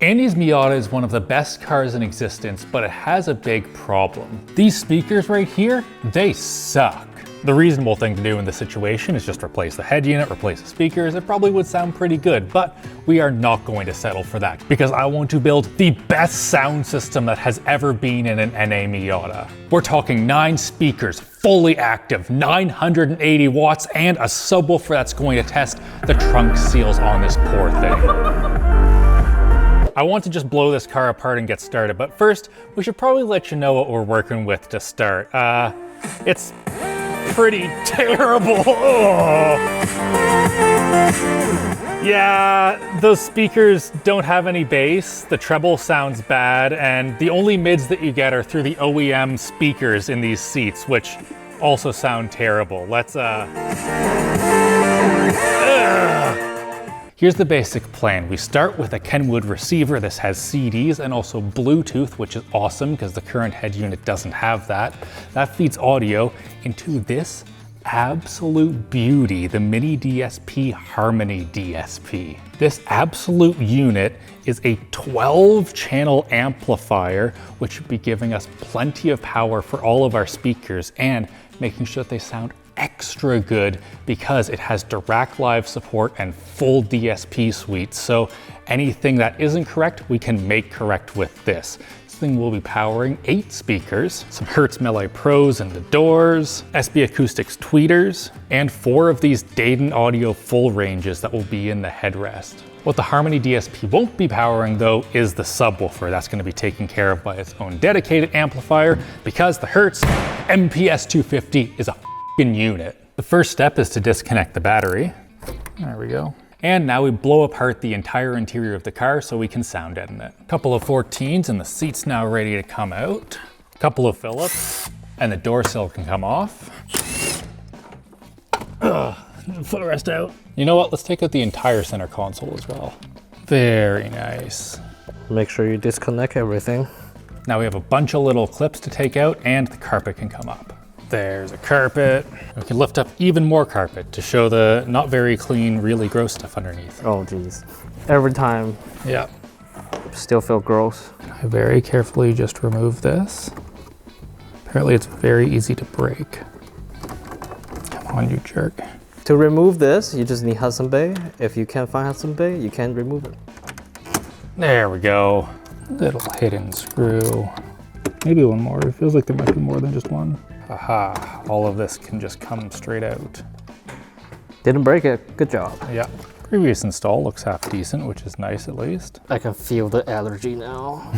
Andy's Miata is one of the best cars in existence, but it has a big problem. These speakers right here, they suck. The reasonable thing to do in this situation is just replace the head unit, replace the speakers. It probably would sound pretty good, but we are not going to settle for that because I want to build the best sound system that has ever been in an NA Miata. We're talking 9 speakers, fully active, 980 watts, and a subwoofer that's going to test the trunk seals on this poor thing. I want to just blow this car apart and get started, but first, we should probably let you know what we're working with to start. It's pretty terrible. Oh. Yeah, those speakers don't have any bass, the treble sounds bad, and the only mids that you get are through the OEM speakers in these seats, which also sound terrible. Let's Here's the basic plan. We start with a Kenwood receiver. This has CDs and also Bluetooth, which is awesome because the current head unit doesn't have that. That feeds audio into this absolute beauty, the Mini DSP Harmony DSP. This absolute unit is a 12-channel amplifier, which should be giving us plenty of power for all of our speakers and making sure that they sound extra good because it has direct live support and full DSP suite. So anything that isn't correct, we can make correct with this. This thing will be powering 8 speakers, some Hertz Melee Pros in the doors, SB Acoustics tweeters, and 4 of these Deadening audio full ranges that will be in the headrest. What the Harmony DSP won't be powering though is the subwoofer. That's going to be taken care of by its own dedicated amplifier because the Hertz MPS 250 is a unit. The first step is to disconnect the battery. There we go. And now we blow apart the entire interior of the car so we can sound deaden it. A couple of 14s and the seat's now ready to come out. A couple of Phillips and the door sill can come off. Footrest out. You know what? Let's take out the entire center console as well. Very nice. Make sure you disconnect everything. Now we have a bunch of little clips to take out and the carpet can come up. There's a carpet. We can lift up even more carpet to show the not very clean, really gross stuff underneath. Oh geez. Every time. Yeah. Still feel gross. I very carefully just remove this. Apparently it's very easy to break. Come on, you jerk. To remove this, you just need Hudson Bay. If you can't find Hudson Bay, you can't remove it. There we go. Little hidden screw. Maybe one more. It feels like there might be more than just one. Aha, all of this can just come straight out. Didn't break it, good job. Yeah, previous install looks half decent, which is nice at least. I can feel the allergy now.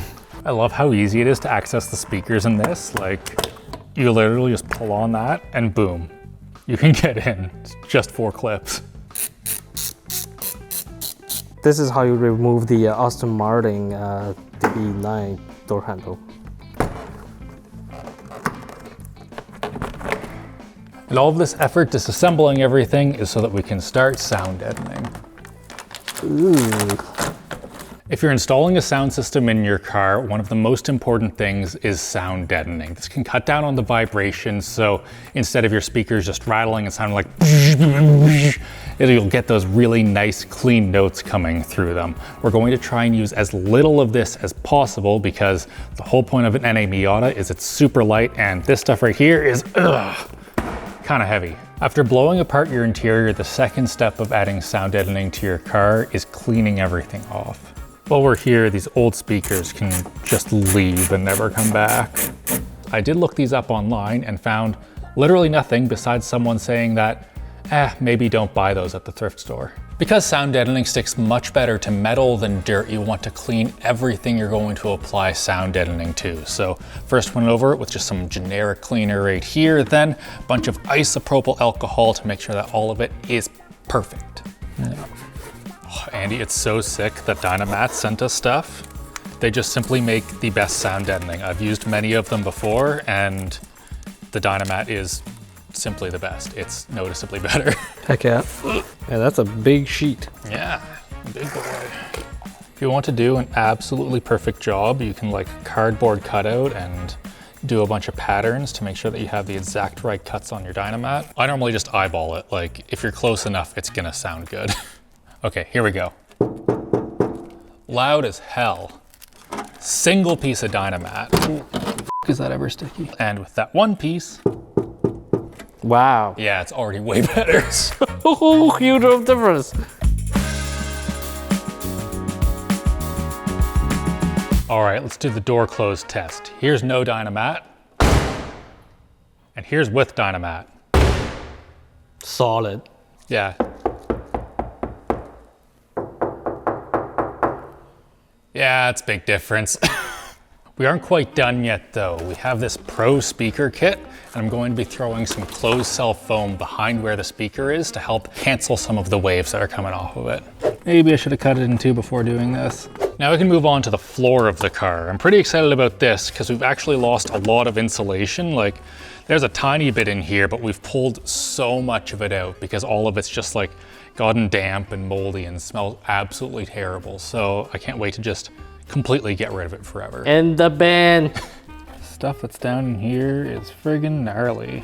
I love how easy it is to access the speakers in this. Like, you literally just pull on that and boom, you can get in. It's just 4 clips. This is how you remove the Aston Martin DB9 door handle. And all of this effort disassembling everything is so that we can start sound deadening. Ooh. If you're installing a sound system in your car, one of the most important things is sound deadening. This can cut down on the vibrations, so instead of your speakers just rattling and sounding like you'll get those really nice clean notes coming through them. We're going to try and use as little of this as possible because the whole point of an NA Miata is it's super light and this stuff right here is kind of heavy. After blowing apart your interior, the second step of adding sound deadening to your car is cleaning everything off. While we're here, these old speakers can just leave and never come back. I did look these up online and found literally nothing besides someone saying that, maybe don't buy those at the thrift store. Because sound deadening sticks much better to metal than dirt, you want to clean everything you're going to apply sound deadening to. So first went over it with just some generic cleaner right here, then a bunch of isopropyl alcohol to make sure that all of it is perfect. Yeah. Oh, Andy, it's so sick that Dynamat sent us stuff. They just simply make the best sound deadening. I've used many of them before and the Dynamat is simply the best. It's noticeably better. Heck yeah. Yeah, that's a big sheet. Yeah, big boy. If you want to do an absolutely perfect job, you can like cardboard cutout and do a bunch of patterns to make sure that you have the exact right cuts on your Dynamat. I normally just eyeball it. Like if you're close enough, it's gonna sound good. Okay, here we go. Loud as hell. Single piece of Dynamat. Is that ever sticky? And with that one piece, Wow. yeah, it's already way better. Oh, huge difference. All right, let's do the door close test. Here's no Dynamat. And here's with Dynamat. Solid. Yeah. Yeah, it's a big difference. We aren't quite done yet though. We have this Pro speaker kit, and I'm going to be throwing some closed cell foam behind where the speaker is to help cancel some of the waves that are coming off of it. Maybe I should have cut it in two before doing this. Now we can move on to the floor of the car. I'm pretty excited about this because we've actually lost a lot of insulation. Like, there's a tiny bit in here, but we've pulled so much of it out because all of it's just like gotten damp and moldy and smells absolutely terrible. So I can't wait to just completely get rid of it forever. And the band. Stuff that's down in here is friggin' gnarly.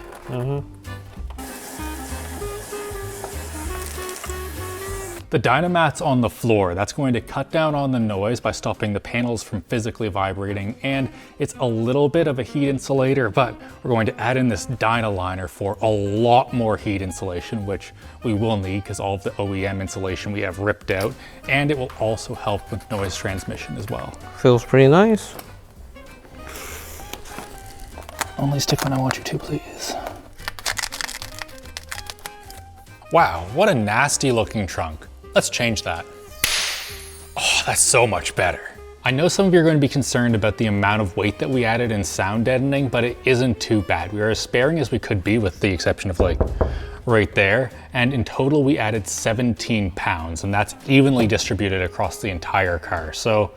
The Dynamat's on the floor. That's going to cut down on the noise by stopping the panels from physically vibrating, and it's a little bit of a heat insulator, but we're going to add in this Dynaliner for a lot more heat insulation, which we will need because all of the OEM insulation we have ripped out, and it will also help with noise transmission as well. Feels pretty nice. Only stick when I want you to, please. Wow, what a nasty looking trunk. Let's change that. Oh, that's so much better. I know some of you are going to be concerned about the amount of weight that we added in sound deadening, but it isn't too bad. We are as sparing as we could be, with the exception of like right there. And in total, we added 17 pounds, and that's evenly distributed across the entire car. So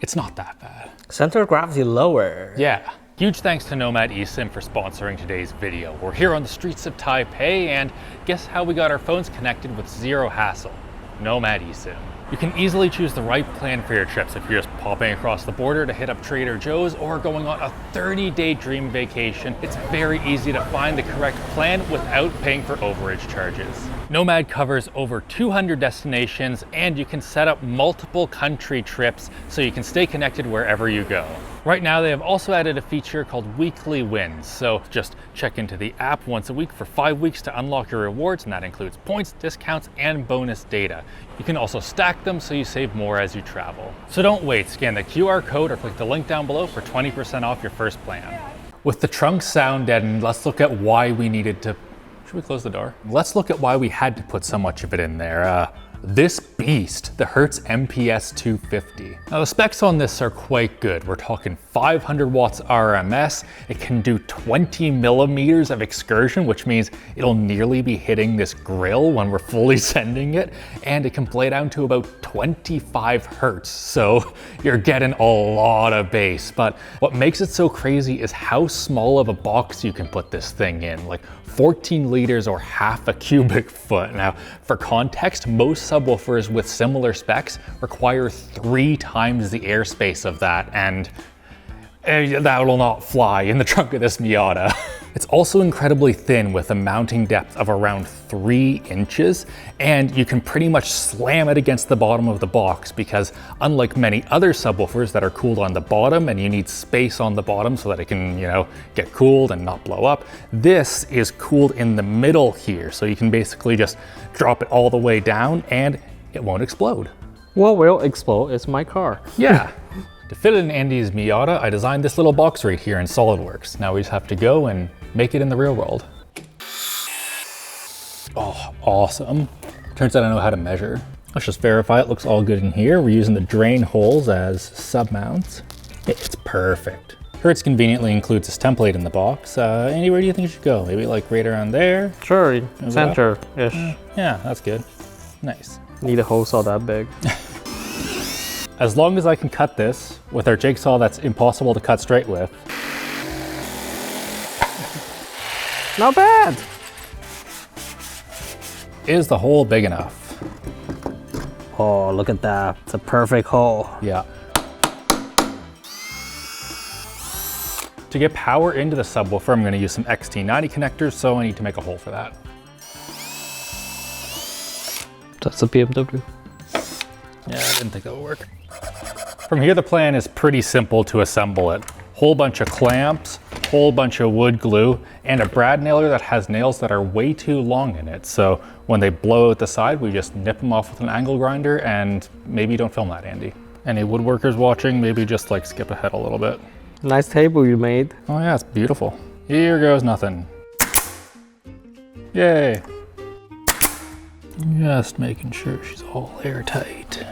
it's not that bad. Center of gravity lower. Yeah. Huge thanks to Nomad eSIM for sponsoring today's video. We're here on the streets of Taipei, and guess how we got our phones connected with zero hassle? Nomad eSIM. You can easily choose the right plan for your trips if you're just popping across the border to hit up Trader Joe's or going on a 30-day dream vacation. It's very easy to find the correct plan without paying for overage charges. Nomad covers over 200 destinations, and you can set up multiple country trips so you can stay connected wherever you go. Right now, they have also added a feature called Weekly Wins. So just check into the app once a week for 5 weeks to unlock your rewards, and that includes points, discounts, and bonus data. You can also stack them so you save more as you travel. So don't wait, scan the QR code or click the link down below for 20% off your first plan. With the trunk sound deadened, let's look at why we needed to... Should we close the door? Let's look at why we had to put so much of it in there. This beast, the Hertz MPS 250. Now the specs on this are quite good. We're talking 500 watts RMS. It can do 20 millimeters of excursion, which means it'll nearly be hitting this grill when we're fully sending it. And it can play down to about 25 Hertz. So you're getting a lot of bass. But what makes it so crazy is how small of a box you can put this thing in, like 14 liters or half a cubic foot. Now, for context, most subwoofers with similar specs require 3 times the airspace of that, and that will not fly in the trunk of this Miata. It's also incredibly thin with a mounting depth of around 3 inches, and you can pretty much slam it against the bottom of the box because unlike many other subwoofers that are cooled on the bottom and you need space on the bottom so that it can, you know, get cooled and not blow up, this is cooled in the middle here. So you can basically just drop it all the way down and it won't explode. What will explode is my car. Yeah. To fit it in Andy's Miata, I designed this little box right here in SolidWorks. Now we just have to go and make it in the real world. Oh, awesome. Turns out I know how to measure. Let's just verify it looks all good in here. We're using the drain holes as sub mounts. It's perfect. Hertz conveniently includes this template in the box. Andy, where do you think it should go? Maybe like right around there? Sure, center-ish. Yeah, that's good. Nice. Need a hole saw that big. As long as I can cut this with our jigsaw that's impossible to cut straight with. Not bad. Is the hole big enough? Oh, look at that. It's a perfect hole. Yeah. To get power into the subwoofer, I'm going to use some XT90 connectors, so I need to make a hole for that. That's a BMW. Yeah, I didn't think that would work. From here, the plan is pretty simple to assemble it. Whole bunch of clamps, whole bunch of wood glue, and a brad nailer that has nails that are way too long in it. So when they blow out the side, we just nip them off with an angle grinder, and maybe don't film that, Andy. Any woodworkers watching, maybe just like skip ahead a little bit. Nice table you made. Oh yeah, it's beautiful. Here goes nothing. Yay. Just making sure she's all airtight.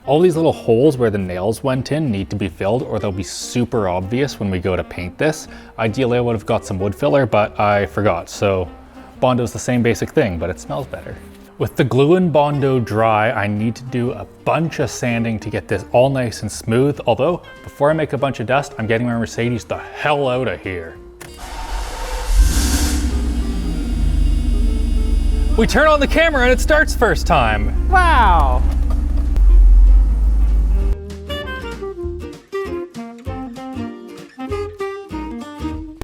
All these little holes where the nails went in need to be filled, or they'll be super obvious when we go to paint this. Ideally, I would have got some wood filler, but I forgot. So Bondo's the same basic thing, but it smells better. With the glue and Bondo dry, I need to do a bunch of sanding to get this all nice and smooth. Although, before I make a bunch of dust, I'm getting my Mercedes the hell out of here. We turn on the camera and it starts first time. Wow.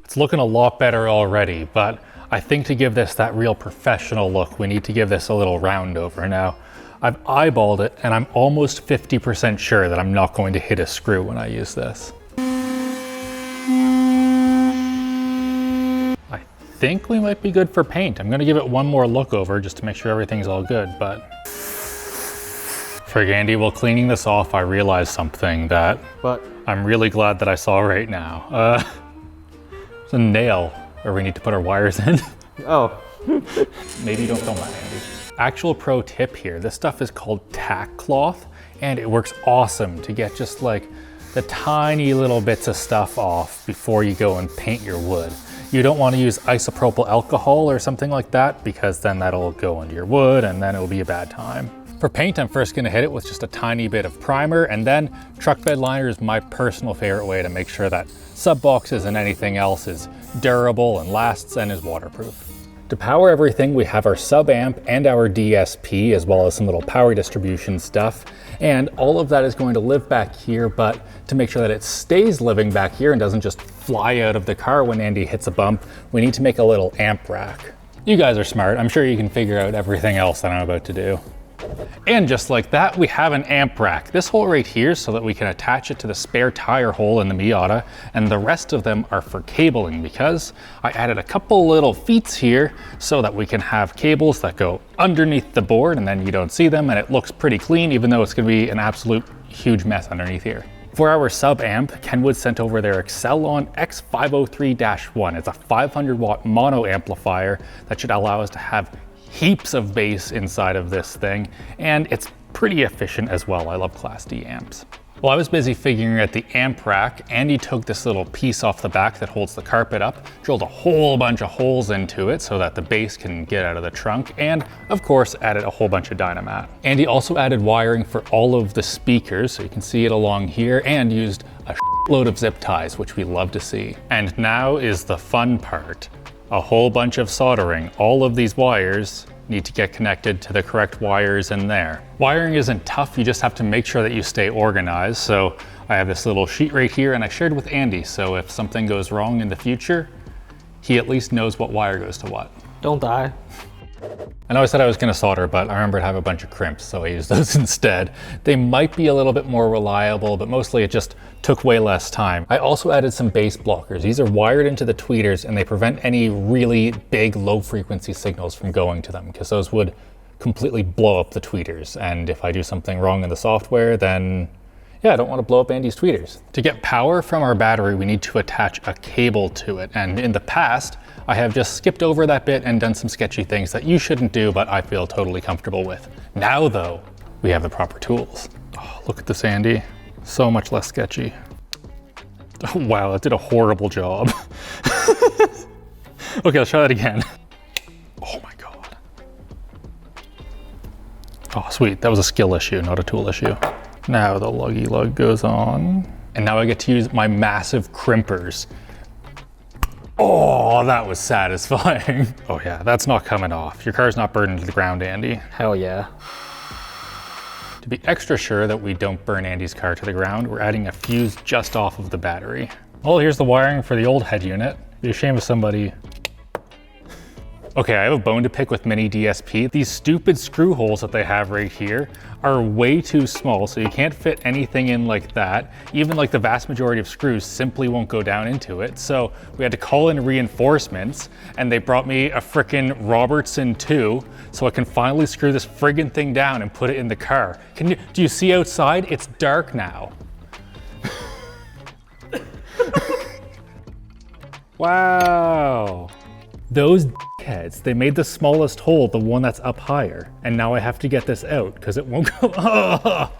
It's looking a lot better already, but I think to give this that real professional look, we need to give this a little round over. Now, I've eyeballed it and I'm almost 50% sure that I'm not going to hit a screw when I use this. I think we might be good for paint. I'm gonna give it one more look over just to make sure everything's all good, but frig Andy, while cleaning this off, I realized something that I'm really glad that I saw right now. It's a nail where we need to put our wires in. Oh. Maybe don't film that, Andy. Actual pro tip here, this stuff is called tack cloth, and it works awesome to get just like the tiny little bits of stuff off before you go and paint your wood. You don't want to use isopropyl alcohol or something like that, because then that'll go into your wood and then it'll be a bad time. For paint, I'm first gonna hit it with just a tiny bit of primer, and then truck bed liner is my personal favorite way to make sure that sub boxes and anything else is durable and lasts and is waterproof. To power everything, we have our sub amp and our DSP, as well as some little power distribution stuff. And all of that is going to live back here, but to make sure that it stays living back here and doesn't just fly out of the car when Andy hits a bump, we need to make a little amp rack. You guys are smart. I'm sure you can figure out everything else that I'm about to do. And just like that, we have an amp rack. This hole right here so that we can attach it to the spare tire hole in the Miata, and the rest of them are for cabling, because I added a couple little feet here so that we can have cables that go underneath the board and then you don't see them and it looks pretty clean, even though it's gonna be an absolute huge mess underneath here. For our sub amp, Kenwood sent over their Excelon X503-1. It's a 500 watt mono amplifier that should allow us to have heaps of bass inside of this thing, and it's pretty efficient as well. I love Class D amps. While I was busy figuring out the amp rack, Andy took this little piece off the back that holds the carpet up, drilled a whole bunch of holes into it so that the bass can get out of the trunk, and of course added a whole bunch of Dynamat. Andy also added wiring for all of the speakers, so you can see it along here, and used a load of zip ties, which we love to see. And now is the fun part. A whole bunch of soldering. All of these wires need to get connected to the correct wires in there. Wiring isn't tough, you just have to make sure that you stay organized. So I have this little sheet right here and I shared with Andy, so if something goes wrong in the future, he at least knows what wire goes to what. Don't die. I know I said I was gonna solder, but I remembered I have a bunch of crimps, so I used those instead. They might be a little bit more reliable, but mostly it just took way less time. I also added some bass blockers. These are wired into the tweeters and they prevent any really big low frequency signals from going to them, because those would completely blow up the tweeters. And if I do something wrong in the software, then yeah, I don't want to blow up Andy's tweeters. To get power from our battery, we need to attach a cable to it. And in the past, I have just skipped over that bit and done some sketchy things that you shouldn't do, but I feel totally comfortable with. Now though, we have the proper tools. Oh, look at this, Andy. So much less sketchy. Oh, wow, that did a horrible job. Okay, let's try that again. Oh my God. Oh, sweet, that was a skill issue, not a tool issue. Now the luggy lug goes on. And now I get to use my massive crimpers. Oh, that was satisfying. Oh yeah, that's not coming off. Your car's not burning to the ground, Andy. Hell yeah. To be extra sure that we don't burn Andy's car to the ground, we're adding a fuse just off of the battery. Well, here's the wiring for the old head unit. It'd be a shame if somebody Okay, I have a bone to pick with Mini DSP. These stupid screw holes that they have right here are way too small, so you can't fit anything in like that. Even like the vast majority of screws simply won't go down into it. So we had to call in reinforcements, and they brought me a frickin' Robertson 2, so I can finally screw this friggin' thing down and put it in the car. Do you see outside? It's dark now. Wow. Those heads, they made the smallest hole, the one that's up higher. And now I have to get this out because it won't go. Oh!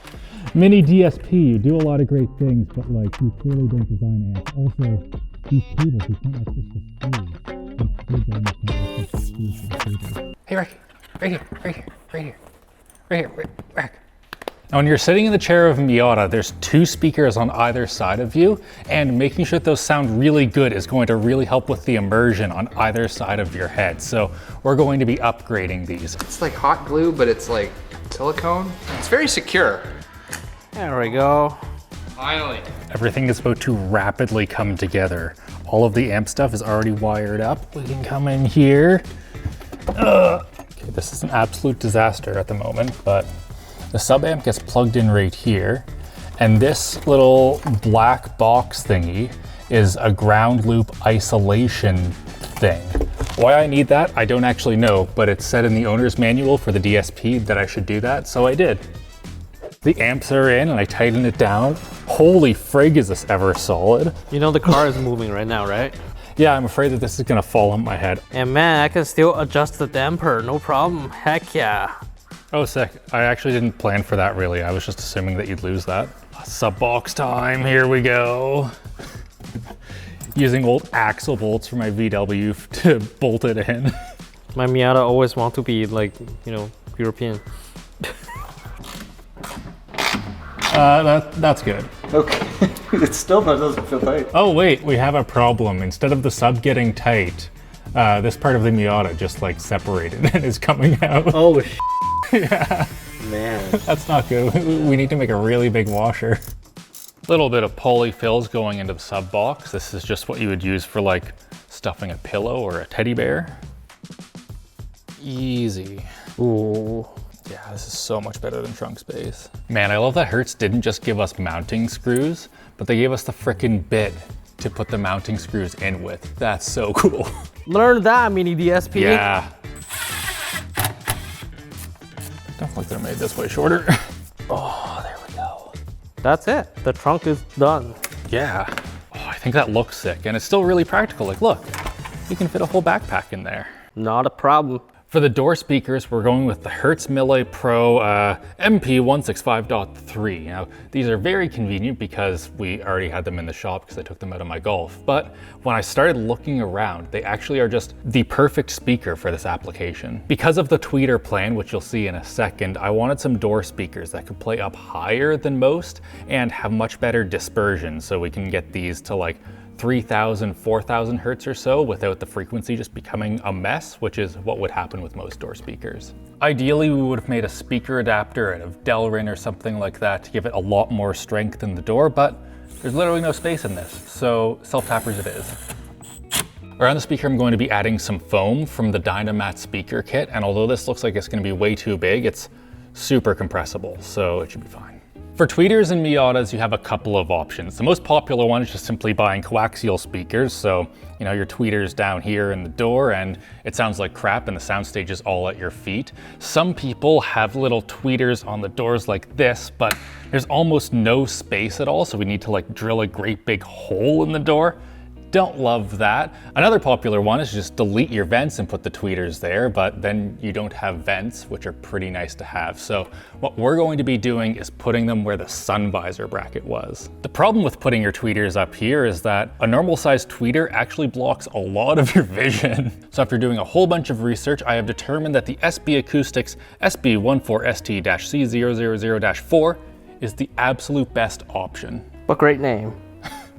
Mini DSP, you do a lot of great things, but like you clearly don't design amps. Also, these cables, you can't access the screws. Hey, right here. Now, when you're sitting in the chair of a Miata, there's 2 speakers on either side of you, and making sure those sound really good is going to really help with the immersion on either side of your head. So we're going to be upgrading these. It's like hot glue, but it's like silicone. It's very secure. There we go. Finally. Everything is about to rapidly come together. All of the amp stuff is already wired up. We can come in here. Okay, this is an absolute disaster at the moment, but the sub amp gets plugged in right here, and this little black box thingy is a ground loop isolation thing. Why I need that, I don't actually know, but it said in the owner's manual for the DSP that I should do that, so I did. The amps are in and I tighten it down. Holy frig, is this ever solid. You know the car is moving right now, right? Yeah, I'm afraid that this is gonna fall on my head. And man, I can still adjust the damper, no problem. Heck yeah. Oh, sick. I actually didn't plan for that really. I was just assuming that you'd lose that. Sub box time, here we go. Using old axle bolts for my VW to bolt it in. My Miata always want to be like, you know, European. That's good. Okay, it still doesn't feel tight. Oh wait, we have a problem. Instead of the sub getting tight, this part of the Miata just like separated and is coming out. Oh, yeah. man. That's not good. We need to make a really big washer. Little bit of polyfills going into the sub box. This is just what you would use for like stuffing a pillow or a teddy bear. Easy. Ooh. Yeah, this is so much better than trunk space. Man, I love that Hertz didn't just give us mounting screws, but they gave us the frickin' bit to put the mounting screws in with. That's so cool. Learn that, Mini DSP. Yeah. Don't think they're made this way shorter. Oh, there we go. That's it. The trunk is done. Yeah. Oh, I think that looks sick, and it's still really practical. Like, look, you can fit a whole backpack in there. Not a problem. For the door speakers, we're going with the Hertz Mille Pro MP165.3. Now, these are very convenient because we already had them in the shop because I took them out of my Golf. But when I started looking around, they actually are just the perfect speaker for this application. Because of the tweeter plan, which you'll see in a second, I wanted some door speakers that could play up higher than most and have much better dispersion, so we can get these to like 3,000, 4,000 hertz or so without the frequency just becoming a mess, which is what would happen with most door speakers. Ideally, we would have made a speaker adapter out of Delrin or something like that to give it a lot more strength in the door, but there's literally no space in this, so self-tappers it is. Around the speaker, I'm going to be adding some foam from the Dynamat speaker kit, and although this looks like it's going to be way too big, it's super compressible, so it should be fine. For tweeters and Miatas, you have a couple of options. The most popular one is just simply buying coaxial speakers. So, you know, your tweeter's down here in the door and it sounds like crap and the soundstage is all at your feet. Some people have little tweeters on the doors like this, but there's almost no space at all. So we need to like drill a great big hole in the door. Don't love that. Another popular one is just delete your vents and put the tweeters there, but then you don't have vents, which are pretty nice to have. So what we're going to be doing is putting them where the sun visor bracket was. The problem with putting your tweeters up here is that a normal sized tweeter actually blocks a lot of your vision. So after doing a whole bunch of research, I have determined that the SB Acoustics SB14ST-C000-4 is the absolute best option. But great name.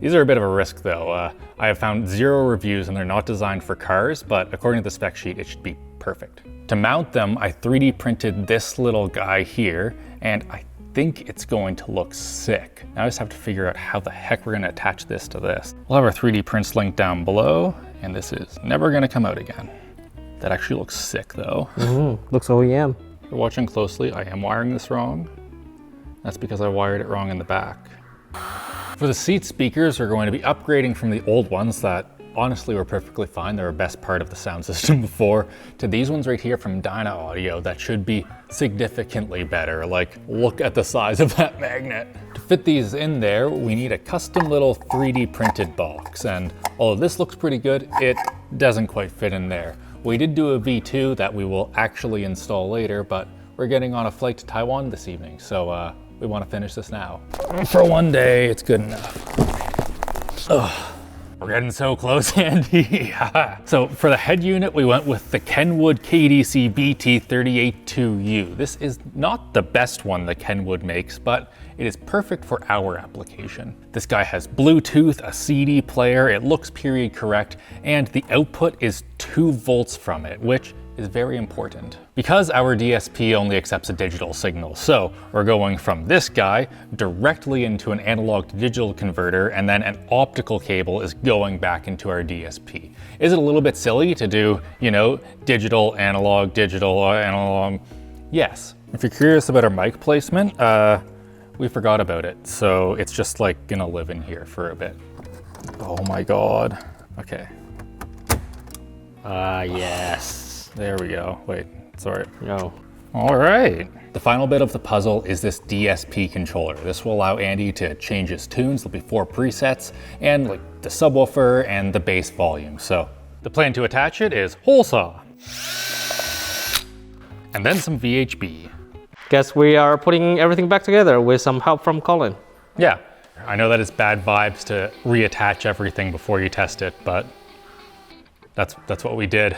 These are a bit of a risk though. I have found 0 reviews and they're not designed for cars, but according to the spec sheet, it should be perfect. To mount them, I 3D printed this little guy here, and I think it's going to look sick. Now I just have to figure out how the heck we're gonna attach this to this. We'll have our 3D prints linked down below, and this is never gonna come out again. That actually looks sick though. Looks OEM. If you're watching closely, I am wiring this wrong. That's because I wired it wrong in the back. For the seat speakers, we're going to be upgrading from the old ones that honestly were perfectly fine. They were best part of the sound system before, to these ones right here from Dyna Audio that should be significantly better. Like, look at the size of that magnet. To fit these in there, we need a custom little 3D printed box. And although this looks pretty good, it doesn't quite fit in there. We did do a V2 that we will actually install later, but we're getting on a flight to Taiwan this evening, so we want to finish this now. For one day, it's good enough. Ugh. We're getting so close, Andy. So for the head unit, we went with the Kenwood KDC BT382U. This is not the best one that Kenwood makes, but it is perfect for our application. This guy has Bluetooth, a CD player, it looks period correct, and the output is 2 volts from it, which is very important because our DSP only accepts a digital signal. So we're going from this guy directly into an analog to digital converter, and then an optical cable is going back into our DSP. Is it a little bit silly to do, you know, digital, analog, analog? Yes. If you're curious about our mic placement, we forgot about it. So it's just like gonna live in here for a bit. Oh my God. Okay. Yes. There we go. Wait, sorry. No. All right. The final bit of the puzzle is this DSP controller. This will allow Andy to change his tunes. There'll be 4 presets and like the subwoofer and the bass volume. So the plan to attach it is hole saw. And then some VHB. Guess we are putting everything back together with some help from Colin. Yeah, I know that it's bad vibes to reattach everything before you test it, but that's what we did.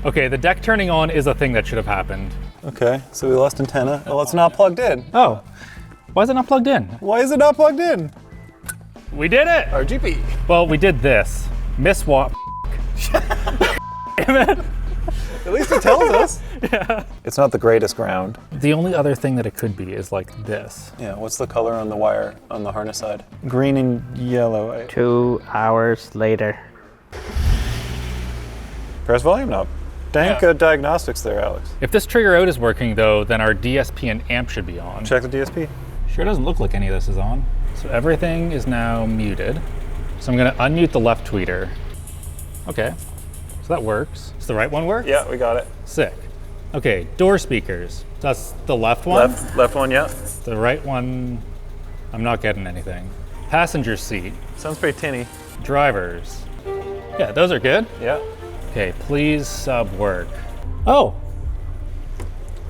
Okay, the deck turning on is a thing that should have happened. Okay, so we lost antenna. Well, it's not plugged in. Oh, why is it not plugged in? Why is it not plugged in? We did it! RGB. Well, we did this. Miswap. At least it tells us. Yeah. It's not the greatest ground. The only other thing that it could be is like this. Yeah, what's the color on the wire on the harness side? Green and yellow. 2 hours later. Press volume knob. Dang good diagnostics there, Alex. If this trigger out is working though, then our DSP and amp should be on. Check the DSP. Sure doesn't look like any of this is on. So everything is now muted. So I'm gonna unmute the left tweeter. Okay, so that works. Does the right one work? Yeah, we got it. Sick. Okay, door speakers. That's the left one? Left one, yeah. The right one, I'm not getting anything. Passenger seat. Sounds pretty tinny. Drivers. Yeah, those are good. Yeah. Okay, please sub work. Oh,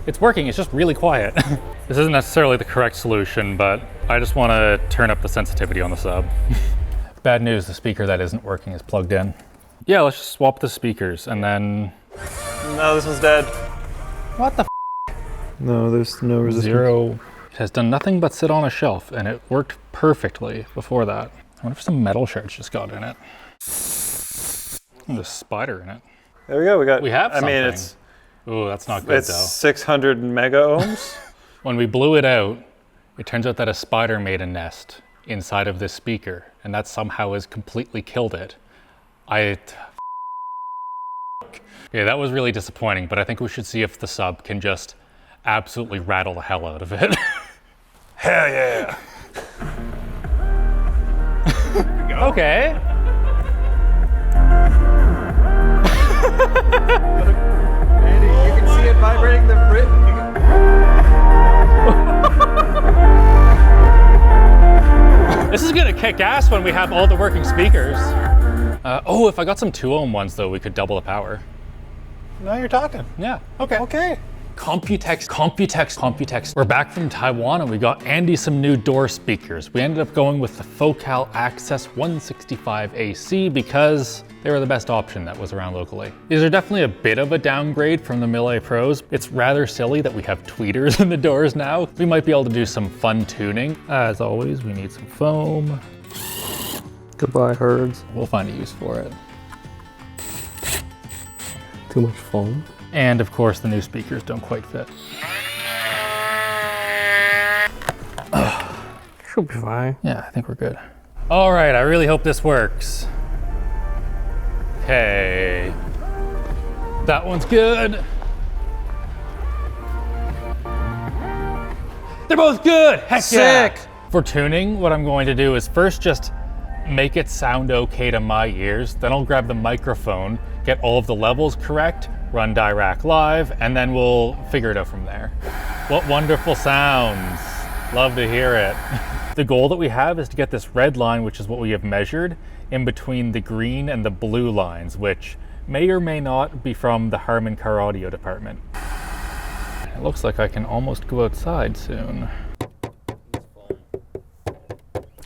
it's working, it's just really quiet. This isn't necessarily the correct solution, but I just want to turn up the sensitivity on the sub. Bad news, the speaker that isn't working is plugged in. Yeah, let's just swap the speakers and then... No, this one's dead. What the No, there's no resistance. 0. It has done nothing but sit on a shelf, and it worked perfectly before that. I wonder if some metal shards just got in it. There's a spider in it. There we go, We have something. I mean, it's... Ooh, that's not good It's though. 600 mega ohms. When we blew it out, it turns out that a spider made a nest inside of this speaker, and that somehow has completely killed it. Yeah, that was really disappointing, but I think we should see if the sub can just absolutely rattle the hell out of it. Hell yeah. Okay. Andy, you can see it vibrating the Brit. This is gonna kick ass when we have all the working speakers. Oh, if I got some 2 ohm ones though, we could double the power. Now you're talking. Yeah, okay. Okay. Computex. We're back from Taiwan and we got Andy some new door speakers. We ended up going with the Focal Access 165 AC because they were the best option that was around locally. These are definitely a bit of a downgrade from the Mille Pros. It's rather silly that we have tweeters in the doors now. We might be able to do some fun tuning. As always, we need some foam. Goodbye, herds. We'll find a use for it. Too much foam. And of course, the new speakers don't quite fit. Should be fine. Yeah, I think we're good. All right, I really hope this works. Okay. That one's good. They're both good. Heck Sick. yeah. For tuning, what I'm going to do is first just make it sound okay to my ears. Then I'll grab the microphone, get all of the levels correct, run Dirac Live, and then we'll figure it out from there. What wonderful sounds. Love to hear it. The goal that we have is to get this red line, which is what we have measured, in between the green and the blue lines, which may or may not be from the Harman Car Audio department. It looks like I can almost go outside soon.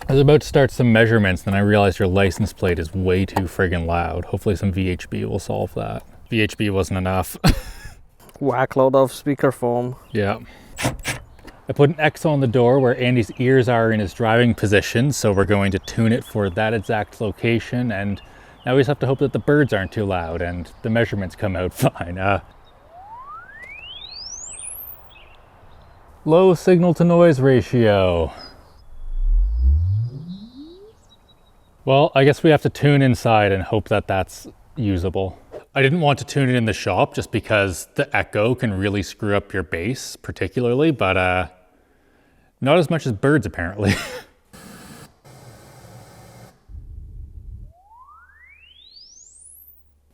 I was about to start some measurements, then I realized your license plate is way too friggin' loud. Hopefully some VHB will solve that. VHB wasn't enough. Whack load of speaker foam. Yeah. I put an X on the door where Andy's ears are in his driving position, so we're going to tune it for that exact location, and now we just have to hope that the birds aren't too loud and the measurements come out fine. Low signal to noise ratio. Well, I guess we have to tune inside and hope that that's usable. I didn't want to tune it in the shop just because the echo can really screw up your bass particularly, but not as much as birds apparently.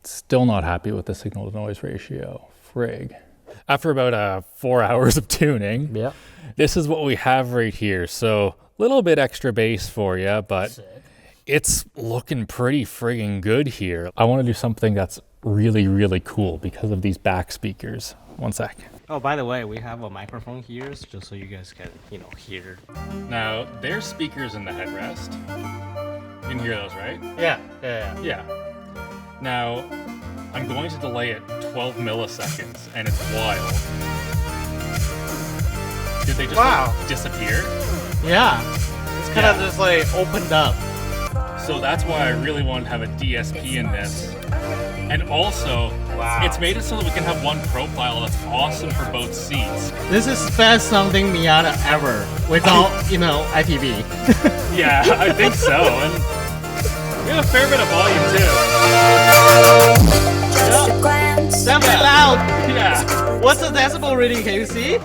Still not happy with the signal to noise ratio. Frig. After about 4 hours of tuning, Yeah. this is what we have right here. So a little bit extra bass for you, but it's looking pretty friggin' good here. I want to do something that's really, really cool because of these back speakers. One sec. Oh, by the way, we have a microphone here just so you guys can, hear. Now, there's speakers in the headrest. You can hear those, right? Yeah. Yeah. Now, I'm going to delay it 12 milliseconds, and it's wild. Did they just like, disappear? Yeah. It's kind of just like opened up. So that's why I really want to have a DSP in this. And also, it's made it so that we can have one profile that's awesome for both seats. This is the best sounding Miata ever without, ITV. Yeah, I think so. And we have a fair bit of volume too. Definitely loud. Yeah. What's the decibel reading? Can you see?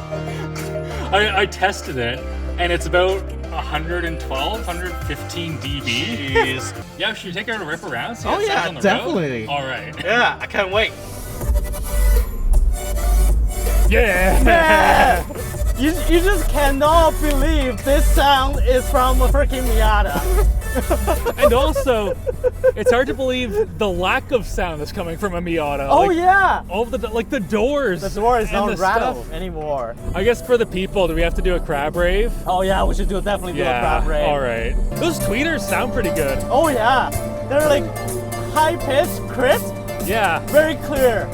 I tested it, and it's about 112, 115 dB. Jeez. Yeah, should we take her to rip around? See Oh how it sounds yeah, on the definitely. road? All right. Yeah, I can't wait. Yeah. You just cannot believe this sound is from a freaking Miata. And also, it's hard to believe the lack of sound that's coming from a Miata. Oh like, yeah. all of the like the doors. The door is and not the rattle stuff. anymore. I guess for the people, do we have to do a crab rave? Oh yeah, we should definitely do a crab rave. All right. Those tweeters sound pretty good. Oh yeah, they're like high pitched, crisp, Yeah. very clear.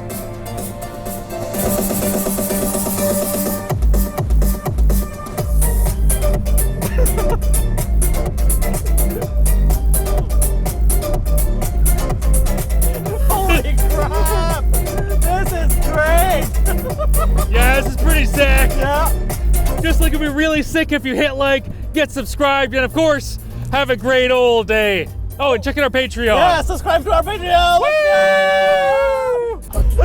Holy crap! This is great! Yeah, this is pretty sick. Yeah. Just like it'd be really sick if you hit like, get subscribed, and of course, have a great old day. Oh, and check out our Patreon. Yeah, subscribe to our Patreon! Let's go!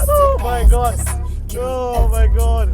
Oh my god! Oh my god!